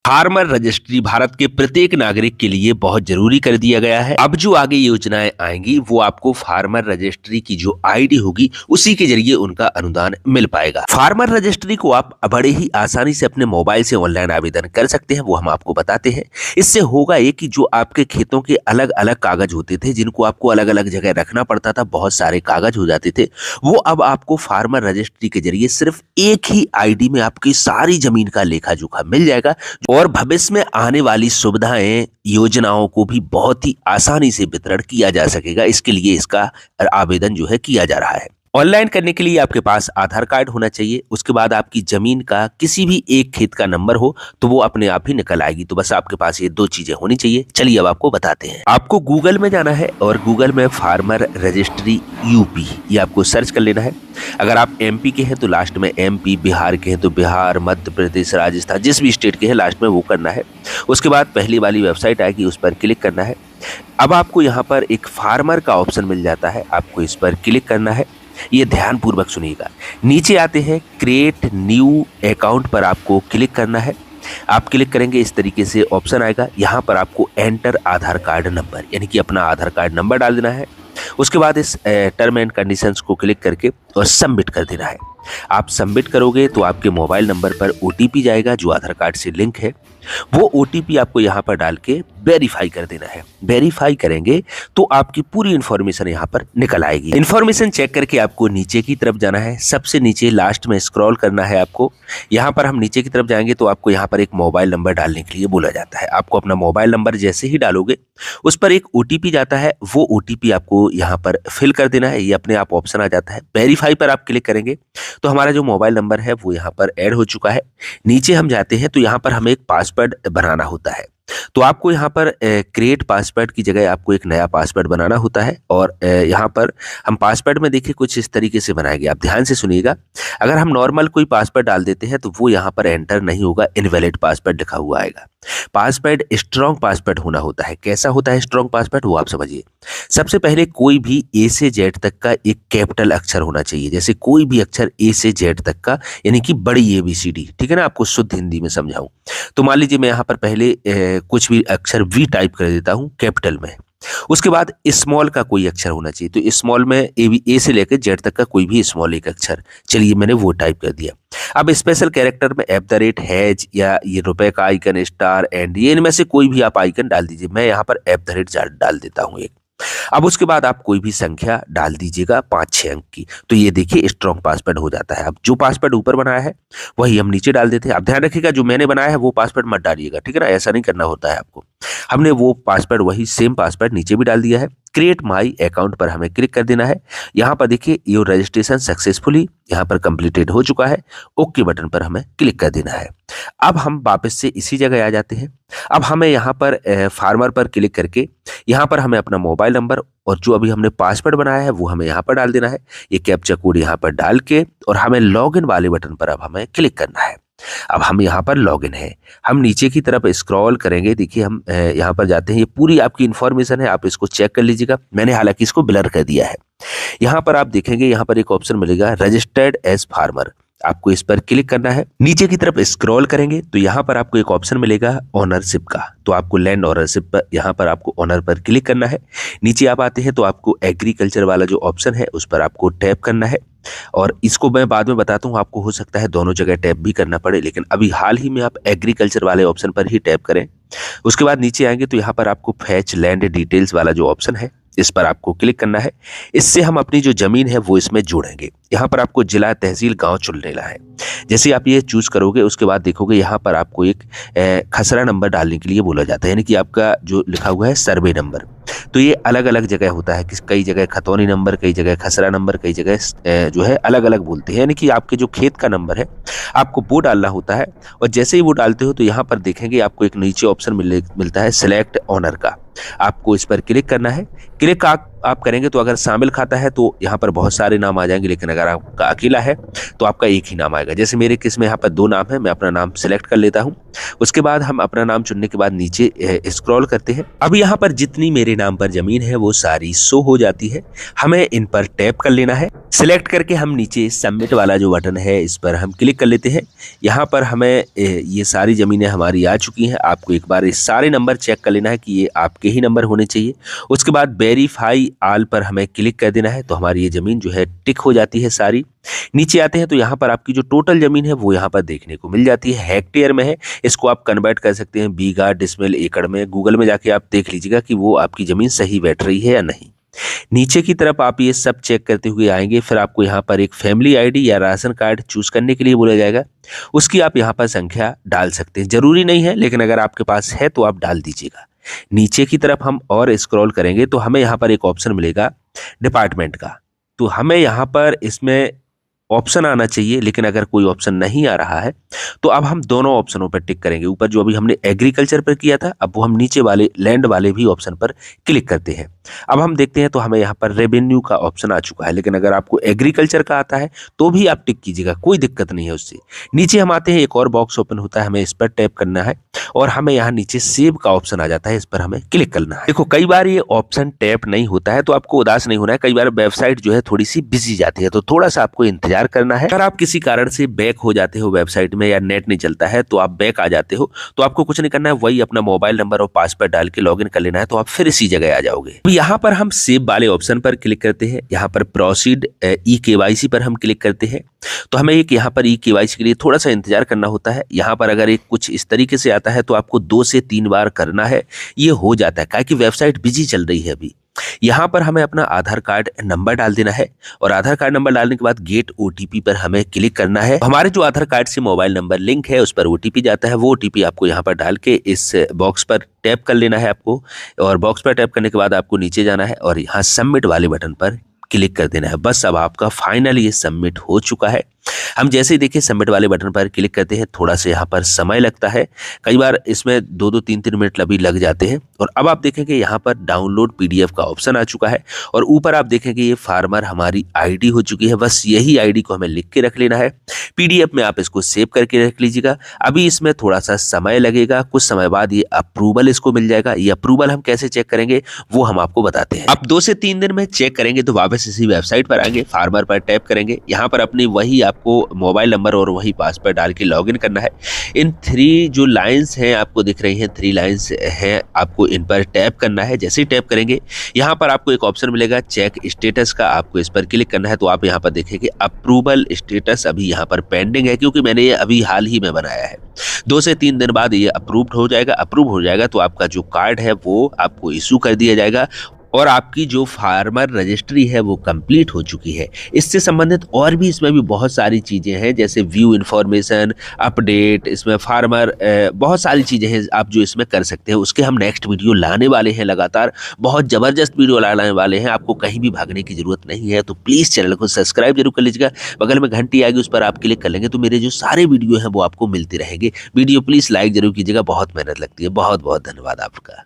Farmer registry Bharat के प्रत्येक नागरिक के लिए बहुत जरूरी कर दिया गया है। अब जो आगे योजनाएं आएंगी वो आपको फार्मर रजिस्ट्री की जो आईडी होगी उसी के जरिए उनका अनुदान मिल पाएगा। फार्मर रजिस्ट्री को आप बड़े ही आसानी से अपने मोबाइल से ऑनलाइन आवेदन कर सकते हैं, वो हम आपको बताते हैं। इससे होगा ये कि जो आपके खेतों के अलग अलग कागज होते थे जिनको आपको अलग अलग जगह रखना पड़ता था, बहुत सारे कागज हो जाते थे, वो अब आपको फार्मर रजिस्ट्री के जरिए सिर्फ एक ही आईडी में आपकी सारी जमीन का लेखा जोखा मिल जाएगा और भविष्य में आने वाली सुविधाएं योजनाओं को भी बहुत ही आसानी से वितरण किया जा सकेगा। इसके लिए इसका आवेदन जो है किया जा रहा है। ऑनलाइन करने के लिए आपके पास आधार कार्ड होना चाहिए, उसके बाद आपकी जमीन का किसी भी एक खेत का नंबर हो तो वो अपने आप ही निकल आएगी। तो बस आपके पास ये दो चीजें होनी चाहिए। चलिए अब आपको बताते हैं। आपको गूगल में जाना है और गूगल में फार्मर रजिस्ट्री यूपी ये आपको सर्च कर लेना है। अगर आप एमपी के हैं तो लास्ट में एमपी, बिहार के हैं तो बिहार, मध्य प्रदेश, राजस्थान, जिस भी स्टेट के हैं लास्ट में वो करना है। उसके बाद पहली वाली वेबसाइट आएगी, उस पर क्लिक करना है। अब आपको यहाँ पर एक फार्मर का ऑप्शन मिल जाता है, आपको इस पर क्लिक करना है। ये ध्यानपूर्वक सुनिएगा। नीचे आते हैं क्रिएट न्यू अकाउंट पर आपको क्लिक करना है। आप क्लिक करेंगे इस तरीके से ऑप्शन आएगा। यहाँ पर आपको एंटर आधार कार्ड नंबर यानी कि अपना आधार कार्ड नंबर डाल देना है। उसके बाद इस टर्म एंड कंडीशंस को क्लिक करके और सबमिट कर देना है। आप सबमिट करोगे तो आपके मोबाइल नंबर पर ओटीपी जाएगा जो आधार कार्ड से लिंक है। वो ओटीपी आपको यहाँ पर डाल के वेरीफाई कर देना है। वेरीफाई करेंगे तो आपकी पूरी इन्फॉर्मेशन यहाँ पर निकल आएगी। इन्फॉर्मेशन चेक करके आपको नीचे की तरफ जाना है। सबसे नीचे लास्ट में स्क्रॉल करना है आपको। यहाँ पर हम नीचे की तरफ जाएंगे तो आपको यहाँ पर एक मोबाइल नंबर डालने के लिए बोला जाता है। आपको अपना मोबाइल नंबर जैसे ही डालोगे उस पर एक ओटीपी जाता है, वो ओटीपी आपको यहाँ पर फिल कर देना है। ये अपने आप ऑप्शन आ जाता है। वेरीफाई पर आप क्लिक करेंगे तो हमारा जो मोबाइल नंबर है वो यहाँ पर ऐड हो चुका है। नीचे हम जाते हैं तो यहाँ पर हमें एक पासवर्ड बनाना होता है। तो आपको यहाँ पर क्रिएट पासवर्ड की जगह आपको एक नया पासवर्ड बनाना होता है और यहाँ पर हम पासवर्ड में देखिए कुछ इस तरीके से बनाएंगे। आप ध्यान से सुनिएगा। अगर हम नॉर्मल कोई पासवर्ड डाल देते हैं तो वो यहाँ पर एंटर नहीं होगा, इनवैलिड पासवर्ड लिखा हुआ आएगा। पासवर्ड स्ट्रॉन्ग पासवर्ड होना होता है। कैसा होता है स्ट्रॉन्ग पासवर्ड वो आप समझिए। सबसे पहले कोई भी ए से जेड तक का एक कैपिटल अक्षर होना चाहिए, जैसे कोई भी अक्षर ए से जेड तक का यानी कि बड़ी ABCD, ठीक है ना। आपको शुद्ध हिंदी में समझाऊं तो मान लीजिए मैं यहाँ पर पहले कुछ भी अक्षर वी टाइप कर देता हूँ कैपिटल में। उसके बाद स्मॉल का कोई अक्षर होना चाहिए, तो स्मॉल में ए से लेकर जेड तक का कोई भी स्मॉल एक अक्षर। चलिए मैंने वो टाइप कर दिया। अब स्पेशल कैरेक्टर में @ हैज या ये रुपए का आइकन, स्टार, एंड, ये इनमें से कोई भी आप आइकन डाल दीजिए। मैं यहाँ पर @ डाल देता हूँ एक। अब उसके बाद आप कोई भी संख्या डाल दीजिएगा 5-6 अंक की। तो ये देखिए स्ट्रॉन्ग पासवर्ड हो जाता है। अब जो पासवर्ड ऊपर बनाया है वही हम नीचे डाल देते हैं। आप ध्यान रखिएगा जो मैंने बनाया है वो पासवर्ड मत डालिएगा, ठीक है ना। ऐसा नहीं करना होता है आपको। हमने वो पासवर्ड वही सेम पासवर्ड नीचे भी डाल दिया है। क्रिएट माई अकाउंट पर हमें क्लिक कर देना है। यहाँ पर देखिए योर रजिस्ट्रेशन सक्सेसफुली यहाँ पर कंप्लीटेड हो चुका है। ओके बटन पर हमें क्लिक कर देना है। अब हम वापस से इसी जगह आ जाते हैं। अब हमें यहाँ पर फार्मर पर क्लिक करके यहाँ पर हमें अपना मोबाइल नंबर और जो अभी हमने पासवर्ड बनाया है वो हमें यहाँ पर डाल देना है। ये कैप्चा कोड यहाँ पर डाल के और हमें लॉगिन वाले बटन पर अब हमें क्लिक करना है। अब हम यहाँ पर लॉगिन है। हम नीचे की तरफ स्क्रॉल करेंगे, देखिए हम यहाँ पर जाते हैं। ये पूरी आपकी इन्फॉर्मेशन है, आप इसको चेक कर लीजिएगा। मैंने हालांकि इसको ब्लर कर दिया है। यहाँ पर आप देखेंगे यहाँ पर एक ऑप्शन मिलेगा रजिस्टर्ड एज फार्मर। आपको इस पर क्लिक करना है। नीचे की तरफ स्क्रॉल करेंगे तो यहाँ पर आपको एक ऑप्शन मिलेगा ओनरशिप का। तो आपको लैंड ओनरशिप पर यहाँ पर आपको ओनर पर क्लिक करना है। नीचे आप आते हैं तो आपको एग्रीकल्चर वाला जो ऑप्शन है उस पर आपको टैप करना है। और इसको मैं बाद में बताता हूँ, आपको हो सकता है दोनों जगह टैप भी करना पड़े, लेकिन अभी हाल ही में आप एग्रीकल्चर वाले ऑप्शन पर ही टैप करें। उसके बाद नीचे आएंगे तो यहाँ पर आपको फैच लैंड डिटेल्स वाला जो ऑप्शन है इस पर आपको क्लिक करना है। इससे हम अपनी जो जमीन है वो इसमें जोड़ेंगे। यहाँ पर आपको जिला, तहसील, गांव चुन लेना है। जैसे आप ये चूज करोगे उसके बाद देखोगे यहाँ पर आपको एक खसरा नंबर डालने के लिए बोला जाता है, यानी कि आपका जो लिखा हुआ है सर्वे नंबर। तो ये अलग अलग जगह होता है, कई जगह खतौनी नंबर, कई जगह खसरा नंबर, कई जगह जो है अलग अलग बोलते हैं। यानी कि आपके जो खेत का नंबर है आपको वो डालना होता है। और जैसे ही वो डालते हो तो यहाँ पर देखेंगे आपको एक नीचे ऑप्शन मिलता है सिलेक्ट ऑनर का। आपको इस पर क्लिक करना है। क्लिक आप करेंगे तो अगर शामिल खाता है तो यहाँ पर बहुत सारे नाम आ जाएंगे, लेकिन अगर आपका अकेला है तो आपका एक ही नाम आएगा। जैसे मेरे केस में यहाँ पर 2 नाम है, मैं अपना नाम सिलेक्ट कर लेता हूँ। उसके बाद हम अपना नाम चुनने के बाद नीचे स्क्रॉल करते हैं। अब यहाँ पर जितनी मेरे नाम पर जमीन है वो सारी शो हो जाती है। हमें इन पर टैप कर लेना है। सिलेक्ट करके हम नीचे सबमिट वाला जो बटन है इस पर हम क्लिक कर लेते हैं। यहाँ पर हमें ये सारी ज़मीनें हमारी आ चुकी हैं। आपको एक बार ये सारे नंबर चेक कर लेना है कि ये आपके ही नंबर होने चाहिए। उसके बाद वेरीफाई ऑल पर हमें क्लिक कर देना है, तो हमारी ये ज़मीन जो है टिक हो जाती है सारी। नीचे आते हैं तो यहाँ पर आपकी जो टोटल ज़मीन है वो यहाँ पर देखने को मिल जाती है। हेक्टेयर में है, इसको आप कन्वर्ट कर सकते हैं बीघा, डिसमिल, एकड़ में। गूगल में जाके आप देख लीजिएगा कि वो आपकी ज़मीन सही बैठ रही है या नहीं। नीचे की तरफ आप ये सब चेक करते हुए आएंगे। फिर आपको यहाँ पर एक फैमिली आईडी या राशन कार्ड चूज करने के लिए बोला जाएगा। उसकी आप यहाँ पर संख्या डाल सकते हैं, जरूरी नहीं है, लेकिन अगर आपके पास है तो आप डाल दीजिएगा। नीचे की तरफ हम और स्क्रॉल करेंगे तो हमें यहाँ पर एक ऑप्शन मिलेगा डिपार्टमेंट का। तो हमें यहाँ पर इसमें ऑप्शन आना चाहिए, लेकिन अगर कोई ऑप्शन नहीं आ रहा है तो अब हम दोनों ऑप्शनों पर टिक करेंगे। ऊपर जो अभी हमने एग्रीकल्चर पर किया था, अब वो हम नीचे वाले लैंड वाले भी ऑप्शन पर क्लिक करते हैं। अब हम देखते हैं तो हमें यहाँ पर रेवेन्यू का ऑप्शन आ चुका है, लेकिन अगर आपको एग्रीकल्चर का आता है तो भी आप टिक कीजिएगा, कोई दिक्कत नहीं है उससे। नीचे हम आते हैं, एक और बॉक्स ओपन होता है, हमें इस पर टैप करना है और हमें यहाँ नीचे सेव का ऑप्शन आ जाता है, इस पर हमें क्लिक करना है। देखो कई बार ये ऑप्शन टैप नहीं होता है तो आपको उदास नहीं होना है। कई बार वेबसाइट जो है थोड़ी सी बिजी जाती है, तो थोड़ा सा आपको इंतजार करना है। अगर आप किसी कारण से बैक हो जाते हो वेबसाइट में या नेट नहीं चलता है तो आप बैक आ जाते हो, तो आपको कुछ नहीं करना है, वही अपना मोबाइल नंबर और पासवर्ड डाल के लॉगिन कर लेना है, तो आप फिर इसी जगह आ जाओगे। यहाँ पर हम सेव वाले ऑप्शन पर क्लिक करते हैं। यहाँ पर प्रोसीड ई केवाईसी पर हम क्लिक करते हैं, तो हमें एक यहाँ पर ई केवाईसी के लिए थोड़ा सा इंतजार करना होता है। यहाँ पर अगर एक कुछ इस तरीके से आता है तो आपको 2 से 3 बार करना है, ये हो जाता है, काहे कि वेबसाइट बिजी चल रही है अभी। यहाँ पर हमें अपना आधार कार्ड नंबर डाल देना है और आधार कार्ड नंबर डालने के बाद गेट ओटीपी पर हमें क्लिक करना है। हमारे जो आधार कार्ड से मोबाइल नंबर लिंक है उस पर ओटीपी जाता है, वो ओटीपी आपको यहाँ पर डाल के इस बॉक्स पर टैप कर लेना है आपको, और बॉक्स पर टैप करने के बाद आपको नीचे जाना है और यहाँ सबमिट वाले बटन पर क्लिक कर देना है। बस अब आपका फाइनली ये सबमिट हो चुका है। हम जैसे ही देखिए सबमिट वाले बटन पर क्लिक करते हैं, थोड़ा सा यहाँ पर समय लगता है, कई बार इसमें 2-2 3-3 मिनट अभी लग जाते हैं। और अब आप देखेंगे यहाँ पर डाउनलोड पीडीएफ का ऑप्शन आ चुका है और ऊपर आप देखेंगे ये फार्मर हमारी आईडी हो चुकी है। बस यही आईडी को हमें लिख के रख लेना है। पीडीएफ में आप इसको सेव करके रख लीजिएगा। अभी इसमें थोड़ा सा समय लगेगा, कुछ समय बाद ये अप्रूवल इसको मिल जाएगा। ये अप्रूवल हम कैसे चेक करेंगे वो हम आपको बताते हैं। अब 2 से 3 दिन में चेक करेंगे तो वापस इसी वेबसाइट पर आएंगे, फार्मर पर टैप करेंगे। यहाँ पर अपनी वही आपको मोबाइल नंबर और वही पासवर्ड डाल के लॉगिन करना है। इन 3 जो लाइंस हैं आपको दिख रही हैं, 3 लाइंस हैं, आपको इन पर टैप करना है। जैसे ही टैप करेंगे यहाँ पर आपको एक ऑप्शन मिलेगा चेक स्टेटस का, आपको इस पर क्लिक करना है। तो आप यहाँ पर देखेंगे अप्रूवल स्टेटस अभी यहाँ पर पेंडिंग है, क्योंकि मैंने ये अभी हाल ही में बनाया है। 2 से 3 दिन बाद ये अप्रूव हो जाएगा तो आपका जो कार्ड है वो आपको इशू कर दिया जाएगा और आपकी जो फार्मर रजिस्ट्री है वो कंप्लीट हो चुकी है। इससे संबंधित और भी इसमें भी बहुत सारी चीज़ें हैं, जैसे व्यू इन्फॉर्मेशन, अपडेट, इसमें फार्मर बहुत सारी चीज़ें हैं आप जो इसमें कर सकते हैं। उसके हम नेक्स्ट वीडियो लाने वाले हैं, लगातार बहुत ज़बरदस्त वीडियो लाने वाले हैं। आपको कहीं भी भागने की ज़रूरत नहीं है, तो प्लीज़ चैनल को सब्सक्राइब जरूर कर लीजिएगा। बगल में घंटी आएगी, उस पर आप क्लिक कर लेंगे तो मेरे जो सारे वीडियो हैं वो आपको मिलते रहेंगे। वीडियो प्लीज़ लाइक जरूर कीजिएगा, बहुत मेहनत लगती है। बहुत बहुत धन्यवाद आपका।